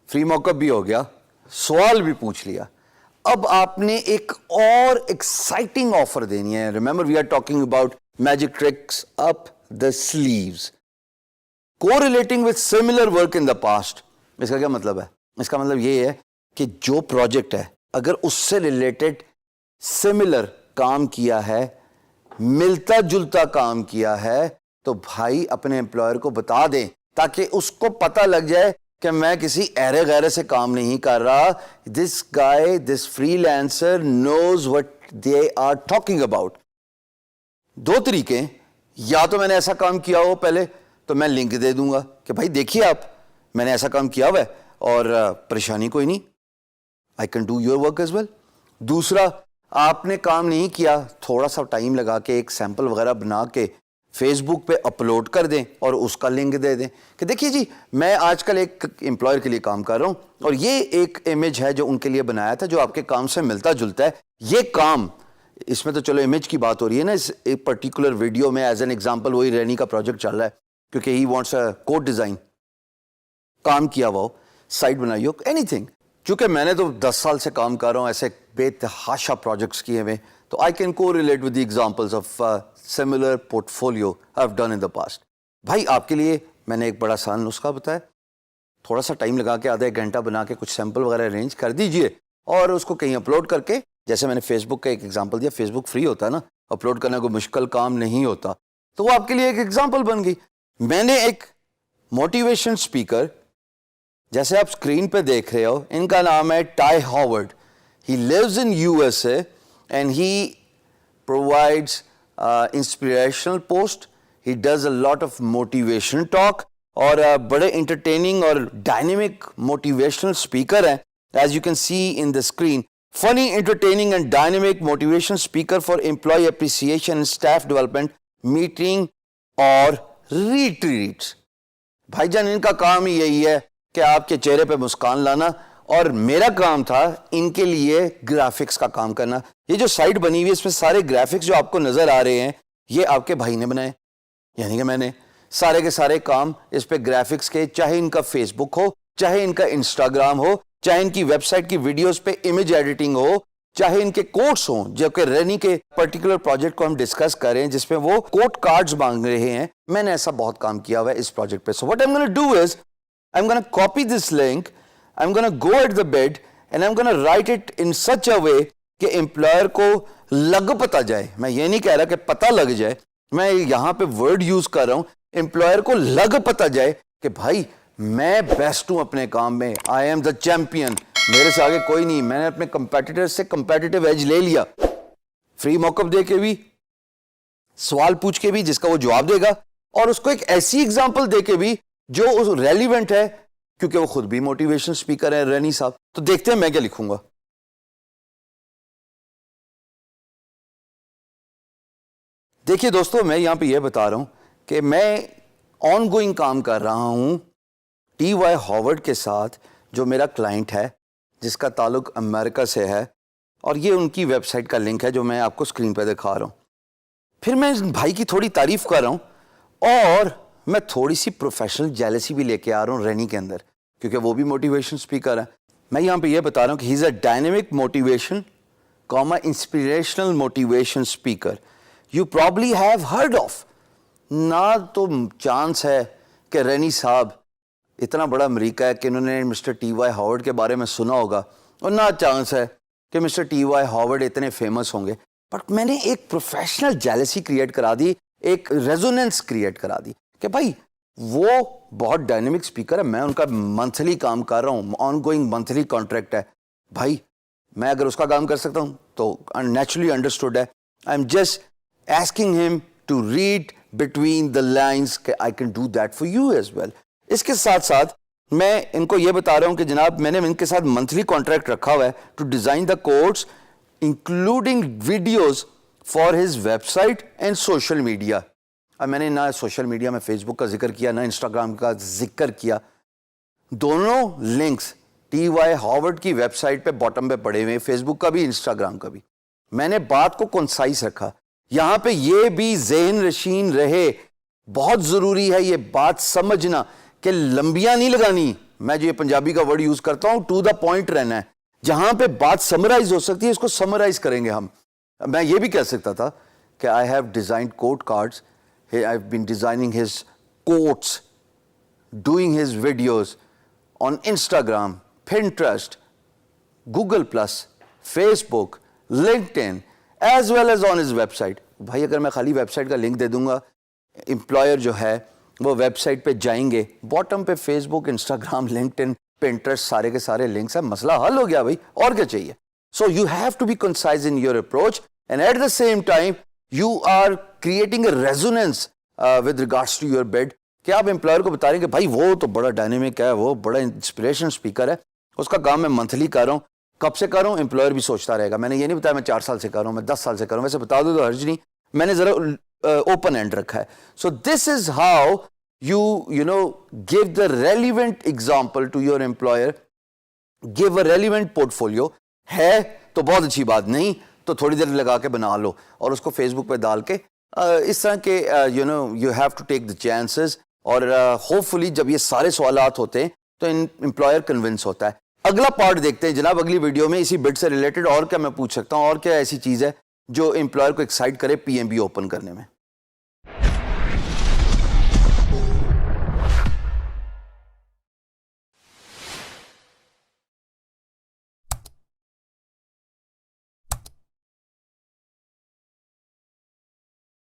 Free mock-up भी हो गया, सवाल भी पूछ लिया. अब आपने एक और एक्साइटिंग ऑफर देनी है. Remember we are talking about magic tricks up the sleeves, correlating with similar work in the past. इसका क्या मतलब है? इसका मतलब ये है कि जो प्रोजेक्ट है अगर उससे रिलेटेड सिमिलर काम किया है, मिलता जुलता काम किया है, तो भाई अपने एम्प्लॉयर को बता दें ताकि उसको पता लग जाए कि मैं किसी ऐरे गैरे से काम नहीं कर रहा. This guy, this freelancer knows what they are talking about. दो तरीके, या तो मैंने ऐसा काम किया हो पहले तो मैं लिंक दे दूंगा कि भाई देखिए आप, मैंने ऐसा काम किया हुआ है और परेशानी कोई नहीं, I can do your work as well. दूसरा, आपने काम नहीं किया, थोड़ा सा टाइम लगा के एक सैंपल वगैरह बना के फेसबुक पे अपलोड कर दें और उसका लिंक दे दें कि देखिए जी मैं आजकल एक एम्प्लॉयर के लिए काम कर रहा हूं और ये एक इमेज है जो उनके लिए बनाया था जो आपके काम से मिलता जुलता है. ये काम, इसमें तो चलो इमेज की बात हो रही है ना, इस एक पर्टिकुलर वीडियो में एज एन एग्जांपल वही रैनी का प्रोजेक्ट चल रहा है क्योंकि he wants a code design, काम किया हुआ हो, साइट बनाई हो, एनीथिंग. चूंकि मैंने तो 10 साल से काम कर रहा हूं ऐसे बेतहाशा प्रोजेक्ट्स किए हुए, तो आई कैन को relate with the examples of similar portfolio I have done in the past. भाई आपके लिए मैंने एक बड़ा आसान नुस्खा बताया, थोड़ा सा टाइम लगा के आधा एक घंटा बना के कुछ सैंपल वगैरह अरेंज कर दीजिए और उसको कहीं अपलोड करके, जैसे मैंने फेसबुक का एक एग्जांपल दिया, फेसबुक फ्री होता है ना, अपलोड करना कोई मुश्किल काम नहीं होता, तो वो आपके लिए एक एग्जांपल बन गई. मैंने एक मोटिवेशन स्पीकर, जैसे आप स्क्रीन पे देख रहे हो, इनका नाम है Ty Howard. He lives in USA and he provides inspirational post, he does a lot of motivation talk और बड़े इंटरटेनिंग और डायनेमिक मोटिवेशनल स्पीकर हैं. As you can see in the screen, funny, entertaining and dynamic motivation speaker for employee appreciation and staff development, meeting और retreats. भाईजान इनका काम ही यही है कि आपके चेहरे पे मुस्कान लाना, और मेरा काम था इनके लिए ग्राफिक्स का काम करना. ये जो साइट बनी हुई है इसमें सारे ग्राफिक्स जो आपको नजर आ रहे हैं ये आपके भाई ने बनाए, यानी कि मैंने सारे के सारे काम इस पे ग्राफिक्स के, चाहे इनका फेसबुक हो, चाहे इनका इंस्टाग्राम हो, चाहे इनकी वेबसाइट की वीडियोस पे इमेज एडिटिंग हो, चाहे इनके कोट्स हों, जो कि रैनी के पर्टिकुलर प्रोजेक्ट को हम डिस्कस करें जिसमें वो कोट कार्ड्स मांग रहे हैं, मैंने ऐसा बहुत काम किया हुआ है इस प्रोजेक्ट पे. So what I am gonna do is I am gonna copy this link, I am gonna go at the bed and I am gonna write it in such a way कि employer को लग पता जाए. मैं ये नहीं कह रहा कि पता लग जाए, मैं यहां पे वर्ड यूज कर रहा हूं, एम्प्लॉयर को लग पता जाए कि भाई मैं बेस्ट हूं अपने काम में, आई एम द चैंपियन, मेरे से आगे कोई नहीं, मैंने अपने कंपेटिटर से कंपेटिटिव एज ले लिया. फ्री मॉकअप दे के भी, सवाल पूछ के भी जिसका वो जवाब देगा, और उसको एक ऐसी एग्जांपल दे के भी जो रेलिवेंट है, क्योंकि वो खुद भी मोटिवेशनल स्पीकर है रैनी साहब. तो देखते हैं मैं क्या लिखूंगा. देखिए दोस्तों, मैं यहां पे ये बता रहा हूं कि मैं ऑन गोइंग काम कर रहा हूं टी.वाई. हॉवर्ड के साथ, जो मेरा क्लाइंट है जिसका ताल्लुक अमेरिका से है, और ये उनकी वेबसाइट का लिंक है जो मैं आपको स्क्रीन पर दिखा रहा हूं. फिर मैं इस भाई की थोड़ी तारीफ कर रहा हूं और मैं थोड़ी सी प्रोफेशनल जेलसी भी लेके आ रहा हूं रैनी के अंदर, क्योंकि वो भी मोटिवेशन स्पीकर है. मैं यहां पे ये बता रहा हूं कि he is a dynamic motivation comma inspirational motivation speaker you probably have heard of. ना तो चांस है कि रैनी साहब, इतना बड़ा अमेरिका है कि इन्होंने मिस्टर टी.वाई. हॉवर्ड के बारे में सुना होगा, और ना चांस है कि मिस्टर टी.वाई. हॉवर्ड इतने फेमस होंगे. बट मैंने एक प्रोफेशनल जेलसी क्रिएट करा दी, एक रेजोनेंस क्रिएट करा दी कि भाई वो बहुत डायनेमिक स्पीकर है, मैं उनका मंथली काम कर रहा हूँ, ऑन गोइंग मंथली कॉन्ट्रैक्ट है. भाई मैं अगर उसका काम कर सकता हूँ तो नेचुरली अंडरस्टूड है. I am just asking him to read between the lines कि I can do that for you as well. इसके साथ साथ मैं इनको ये बता रहा हूं कि जनाब मैंने इनके साथ मंथली कॉन्ट्रैक्ट रखा हुआ है to design the codes including videos for his website and social media. अब मैंने ना सोशल मीडिया में फेसबुक का जिक्र किया, ना इंस्टाग्राम का जिक्र किया. दोनों लिंक्स टी.वाई. हॉवर्ड की वेबसाइट पे बॉटम पे पड़े हुए, फेसबुक का भी इंस्टाग्राम का भी. मैंने बात को कंसाइज रखा. यहां पे ये भी ज़हन नशीन रहे, बहुत जरूरी है ये बात समझना कि लंबियां नहीं लगानी, میں جو یہ پنجابی کا ورڈ یوز کرتا ہوں, ٹو دا پوائنٹ رہنا ہے. جہاں پہ بات سمرائز ہو سکتی ہے اس کو سمرائز کریں گے ہم. میں یہ بھی کہہ سکتا تھا کہ I have designed quote cards, I have been designing his quotes, doing his videos on Instagram, Pinterest, Google plus, Facebook, LinkedIn, as well as on his website. بھائی اگر میں خالی ویب سائٹ کا link دے دوں گا, employer جو ہے وہ ویب سائٹ پہ جائیں گے, باٹم پہ فیس بک, انسٹاگرام, لنکڈ ان, پنٹرسٹ, سارے کے سارے لنکس ہیں, مسئلہ حل ہو گیا بھائی, اور کیا چاہیے. So you have to be concise in your approach and at the same time you are creating a resonance with regards to your bud, کہ آپ امپلائر کو بتا رہے ہیں کہ بھائی وہ تو بڑا ڈائنامک ہے, وہ بڑا انسپریشن اسپیکر ہے, اس کا کام میں منتھلی کر رہا ہوں. کب سے کر رہا ہوں امپلائر بھی سوچتا رہے گا, میں نے یہ نہیں بتایا میں 4 سال سے کر رہا ہوں, میں 10 سال سے کر رہا ہوں, ویسے بتا دو تو حرج نہیں, میں نے ذرا اوپن اینڈ رکھا ہے. So this is how you know give the relevant example to your employer, give a relevant portfolio. ہے تو بہت اچھی بات, نہیں تو تھوڑی دیر لگا کے بنا لو اور اس کو فیس بک پہ ڈال کے اس طرح کے you have to take the chances. اور ہوپ فلی جب یہ سارے سوالات ہوتے ہیں تو امپلائر کنونس ہوتا ہے. اگلا پارٹ دیکھتے ہیں جناب اگلی ویڈیو میں, اسی بڈ سے ریلیٹڈ اور کیا میں پوچھ سکتا ہوں, اور کیا ایسی چیز ہے جو امپلائر کو ایکسائٹ کرے پی ایم بی اوپن کرنے میں.